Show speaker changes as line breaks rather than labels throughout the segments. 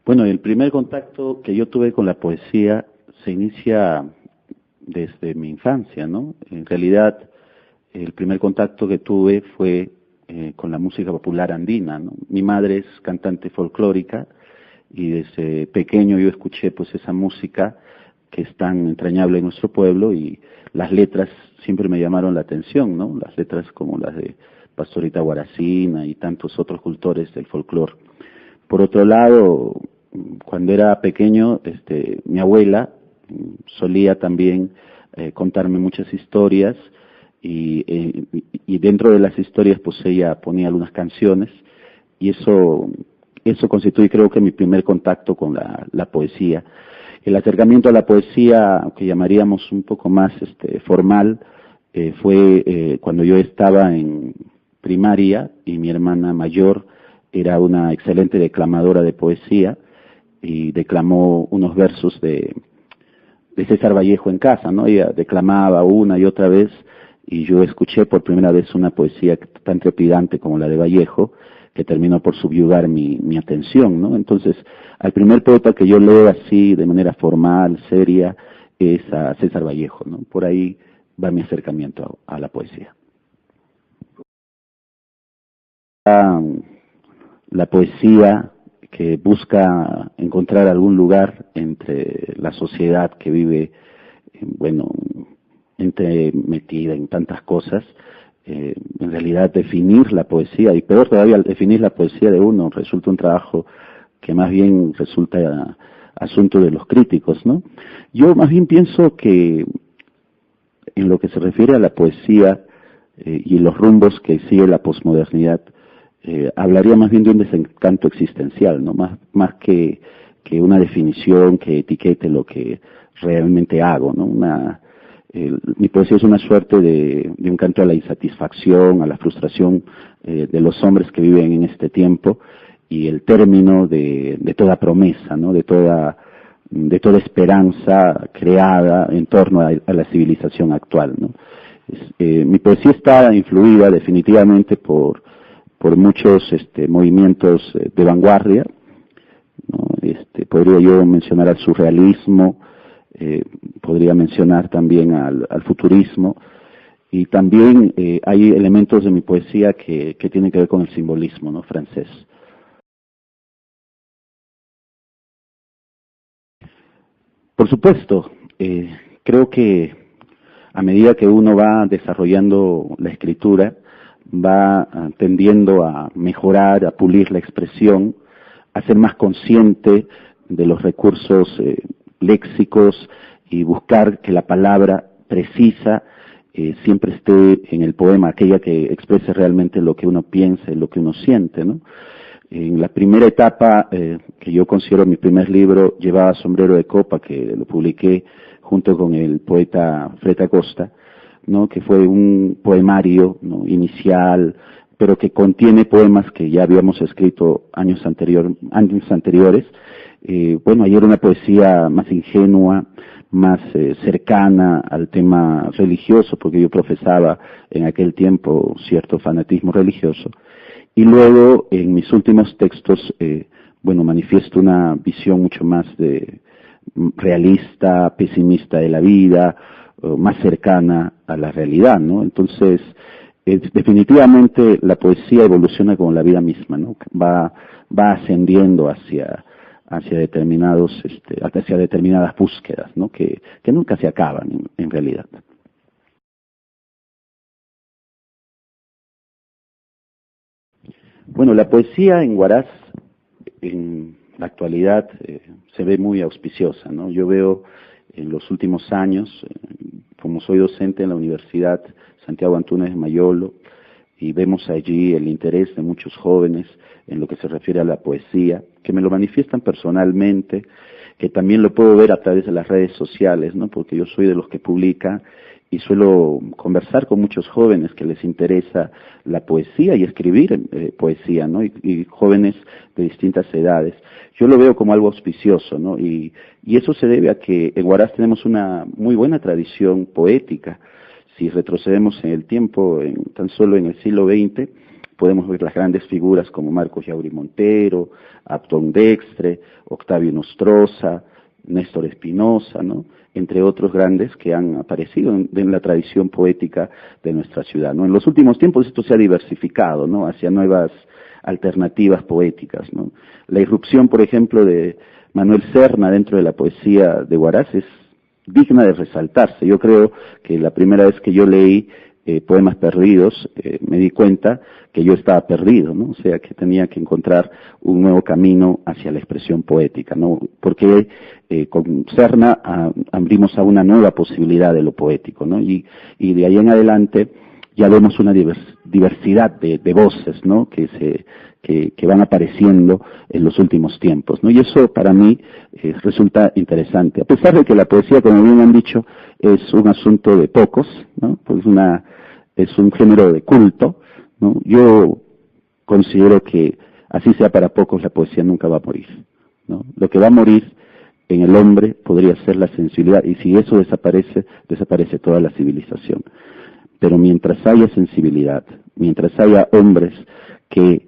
Bueno, el primer contacto que yo tuve con la poesía se inicia desde mi infancia, ¿no? En realidad, el primer contacto que tuve fue con la música popular andina, ¿no? Mi madre es cantante folclórica y desde pequeño yo escuché pues esa música que es tan entrañable en nuestro pueblo y las letras siempre me llamaron la atención, ¿no? Las letras como las de Pastorita Guaracina y tantos otros cultores del folclore. Por otro lado, cuando era pequeño, mi abuela solía también contarme muchas historias y dentro de las historias pues ella ponía algunas canciones y eso constituye creo que mi primer contacto con la poesía. El acercamiento a la poesía, que llamaríamos un poco más formal, fue cuando yo estaba en primaria y mi hermana mayor era una excelente declamadora de poesía y declamó unos versos de César Vallejo en casa, ¿no? Ella declamaba una y otra vez y yo escuché por primera vez una poesía tan trepidante como la de Vallejo que terminó por subyugar mi atención, ¿no? Entonces, al primer poeta que yo leo así de manera formal, seria, es a César Vallejo, ¿no? Por ahí va mi acercamiento a la poesía. La poesía que busca encontrar algún lugar entre la sociedad que vive, bueno, metida en tantas cosas, en realidad definir la poesía, y peor todavía, definir la poesía de uno, resulta un trabajo que más bien resulta asunto de los críticos, ¿no? Yo más bien pienso que en lo que se refiere a la poesía y los rumbos que sigue la posmodernidad, hablaría más bien de un desencanto existencial, ¿no? Más que una definición que etiquete lo que realmente hago, ¿no? Mi poesía es una suerte de un canto a la insatisfacción, a la frustración de los hombres que viven en este tiempo y el término de toda promesa, ¿no? De toda esperanza creada en torno a la civilización actual, ¿no? Mi poesía está influida definitivamente por muchos movimientos de vanguardia, ¿no? Podría yo mencionar al surrealismo, podría mencionar también al futurismo, y también hay elementos de mi poesía que tienen que ver con el simbolismo, ¿no? Francés. Por supuesto, creo que a medida que uno va desarrollando la escritura, va tendiendo a mejorar, a pulir la expresión, a ser más consciente de los recursos léxicos y buscar que la palabra precisa siempre esté en el poema, aquella que exprese realmente lo que uno piensa, lo que uno siente, ¿no? En la primera etapa, que yo considero mi primer libro, llevaba Sombrero de Copa, que lo publiqué junto con el poeta Fred Acosta, ¿no? Que fue un poemario, ¿no? Inicial, pero que contiene poemas que ya habíamos escrito años anteriores. Bueno, ahí era una poesía más ingenua, más cercana al tema religioso, porque yo profesaba en aquel tiempo cierto fanatismo religioso. Y luego, en mis últimos textos, bueno, manifiesto una visión mucho más realista, pesimista de la vida, más cercana a la realidad, ¿no? Entonces, definitivamente la poesía evoluciona como la vida misma, ¿no? Va ascendiendo hacia determinadas búsquedas, ¿no? Que nunca se acaban en realidad. Bueno, la poesía en Huaraz en la actualidad se ve muy auspiciosa, ¿no? Yo veo en los últimos años, como soy docente en la Universidad Santiago Antúnez de Mayolo, y vemos allí el interés de muchos jóvenes en lo que se refiere a la poesía, que me lo manifiestan personalmente, que también lo puedo ver a través de las redes sociales, ¿no? Porque yo soy de los que publican y suelo conversar con muchos jóvenes que les interesa la poesía y escribir poesía, ¿no? Y jóvenes de distintas edades. Yo lo veo como algo auspicioso, ¿no? Y eso se debe a que en Huaraz tenemos una muy buena tradición poética. Si retrocedemos en el tiempo, tan solo en el siglo XX, podemos ver las grandes figuras como Marcos Yauri Montero, Abdón Dextre, Octavio Nostroza, Néstor Espinosa, ¿no?, entre otros grandes que han aparecido en la tradición poética de nuestra ciudad, ¿no? En los últimos tiempos esto se ha diversificado, ¿no?, hacia nuevas alternativas poéticas, ¿no? La irrupción, por ejemplo, de Manuel Serna dentro de la poesía de Huaraz es digna de resaltarse. Yo creo que la primera vez que yo leí Poemas Perdidos, me di cuenta que yo estaba perdido, ¿no? O sea, que tenía que encontrar un nuevo camino hacia la expresión poética, ¿no? Porque con Serna abrimos a una nueva posibilidad de lo poético, ¿no? Y de ahí en adelante ya vemos una diversidad de voces, ¿no?, que van apareciendo en los últimos tiempos, ¿no? Y eso para mí resulta interesante. A pesar de que la poesía, como bien han dicho, es un asunto de pocos, ¿no?, pues es un género de culto, ¿no? Yo considero que así sea para pocos, la poesía nunca va a morir, ¿no? Lo que va a morir en el hombre podría ser la sensibilidad, y si eso desaparece, desaparece toda la civilización. Pero mientras haya sensibilidad, mientras haya hombres que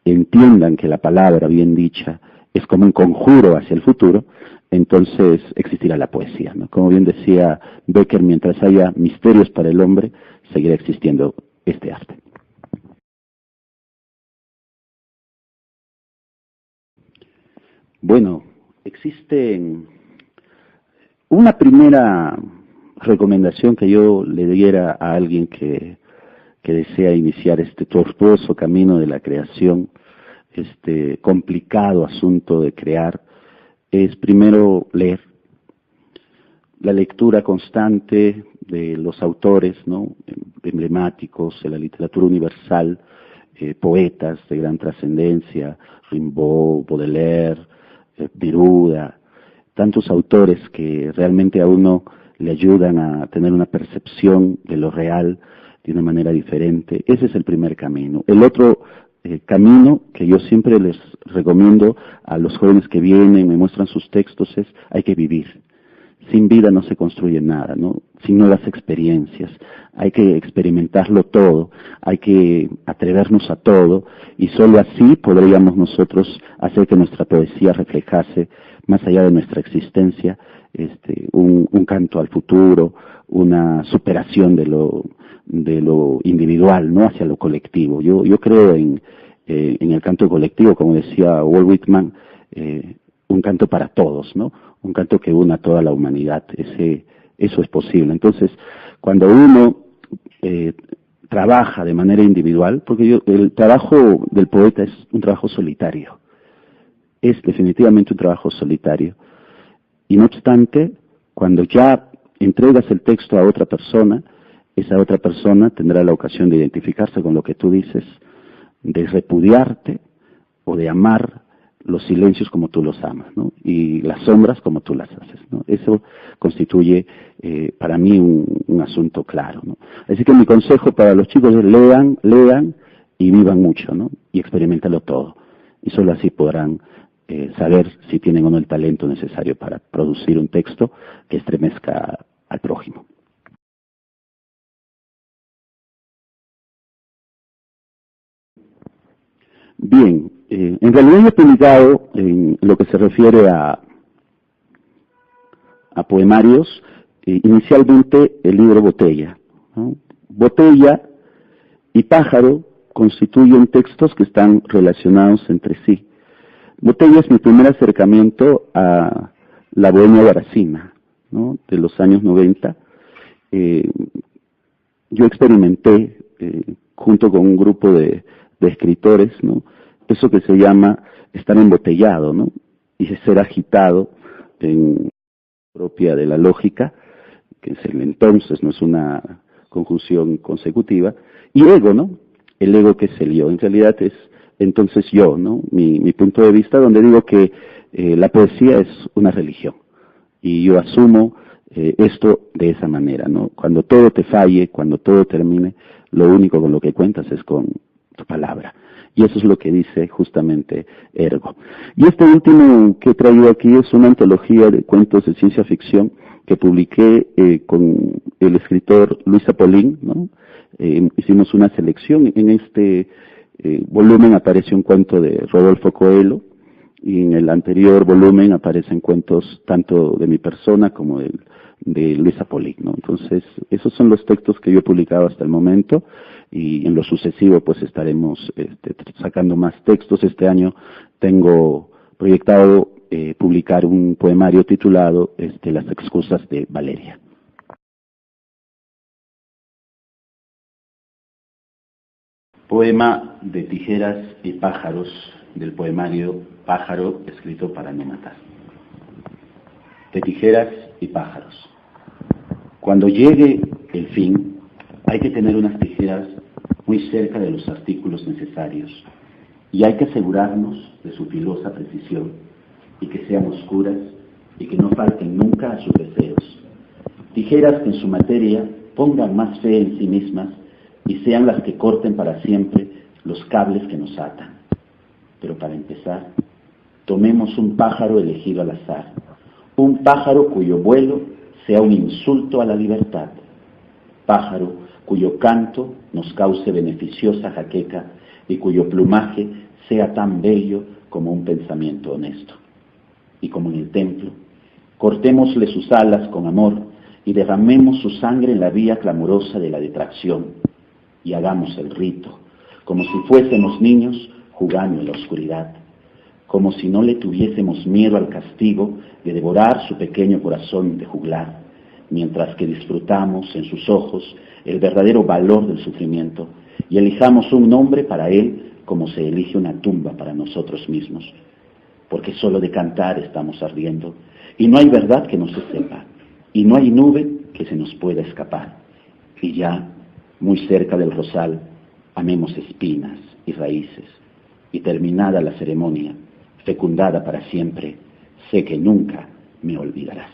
entiendan que la palabra bien dicha es como un conjuro hacia el futuro, entonces existirá la poesía, ¿no? Como bien decía Becker, mientras haya misterios para el hombre, seguirá existiendo este arte. Bueno, existe una primera recomendación que yo le diera a alguien que desea iniciar este tortuoso camino de la creación, este complicado asunto de crear, es primero leer. La lectura constante de los autores, ¿no?, emblemáticos de la literatura universal, poetas de gran trascendencia, Rimbaud, Baudelaire, Neruda, tantos autores que realmente a uno le ayudan a tener una percepción de lo real de una manera diferente. Ese es el primer camino. El otro camino que yo siempre les recomiendo a los jóvenes que vienen, me muestran sus textos, es hay que vivir. Sin vida no se construye nada, ¿no?, sin nuevas experiencias. Hay que experimentarlo todo, hay que atrevernos a todo, y solo así podríamos nosotros hacer que nuestra poesía reflejase, más allá de nuestra existencia, un canto al futuro, una superación de lo individual, ¿no?, hacia lo colectivo. Yo creo en el canto colectivo, como decía Walt Whitman, un canto para todos, ¿no?, un canto que una a toda la humanidad. Eso es posible. Entonces, cuando uno trabaja de manera individual, porque el trabajo del poeta es un trabajo solitario, es definitivamente un trabajo solitario, y no obstante, cuando ya entregas el texto a otra persona, esa otra persona tendrá la ocasión de identificarse con lo que tú dices, de repudiarte o de amar los silencios como tú los amas, ¿no?, y las sombras como tú las haces, ¿no? Eso constituye para mí un asunto claro, ¿no? Así que mi consejo para los chicos es lean y vivan mucho, ¿no?, y experimentenlo todo, y solo así podrán saber si tienen o no el talento necesario para producir un texto que estremezca al prójimo. Bien, en realidad yo he publicado en lo que se refiere a poemarios, inicialmente el libro Botella, ¿no? Botella y Pájaro constituyen textos que están relacionados entre sí. Botella es mi primer acercamiento a la bohemia huaracina, ¿no?, de los años 90. Yo experimenté, junto con un grupo de escritores, ¿no?, eso que se llama estar embotellado, ¿no?, y ser agitado en propia de la lógica, que es el entonces, no es una conjunción consecutiva, y ego, ¿no?, el ego que es el yo, en realidad es entonces yo, ¿no?, mi punto de vista, donde digo que la poesía es una religión, y yo asumo esto de esa manera, ¿no? Cuando todo te falle, cuando todo termine, lo único con lo que cuentas es con tu palabra. Y eso es lo que dice justamente Ergo. Y este último que he traído aquí es una antología de cuentos de ciencia ficción que publiqué con el escritor Luis Apolín, ¿no? Hicimos una selección en este volumen aparece un cuento de Rodolfo Coelho, y en el anterior volumen aparecen cuentos tanto de mi persona como de Luisa Polic, ¿no? Entonces, esos son los textos que yo he publicado hasta el momento, y en lo sucesivo pues estaremos sacando más textos. Este año tengo proyectado publicar un poemario titulado Las excusas de Valeria. Poema de tijeras y pájaros, del poemario Pájaro, escrito para no matar. De tijeras y pájaros. Cuando llegue el fin, hay que tener unas tijeras muy cerca de los artículos necesarios, y hay que asegurarnos de su filosa precisión, y que sean oscuras, y que no falten nunca a sus deseos. Tijeras que en su materia pongan más fe en sí mismas, y sean las que corten para siempre los cables que nos atan. Pero para empezar, tomemos un pájaro elegido al azar, un pájaro cuyo vuelo sea un insulto a la libertad, pájaro cuyo canto nos cause beneficiosa jaqueca y cuyo plumaje sea tan bello como un pensamiento honesto. Y como en el templo, cortémosle sus alas con amor y derramemos su sangre en la vía clamorosa de la detracción, y hagamos el rito, como si fuésemos niños jugando en la oscuridad, como si no le tuviésemos miedo al castigo de devorar su pequeño corazón de juglar, mientras que disfrutamos en sus ojos el verdadero valor del sufrimiento y elijamos un nombre para él como se elige una tumba para nosotros mismos, porque solo de cantar estamos ardiendo y no hay verdad que no se sepa y no hay nube que se nos pueda escapar, y ya muy cerca del rosal, amemos espinas y raíces, y terminada la ceremonia, fecundada para siempre, sé que nunca me olvidarás.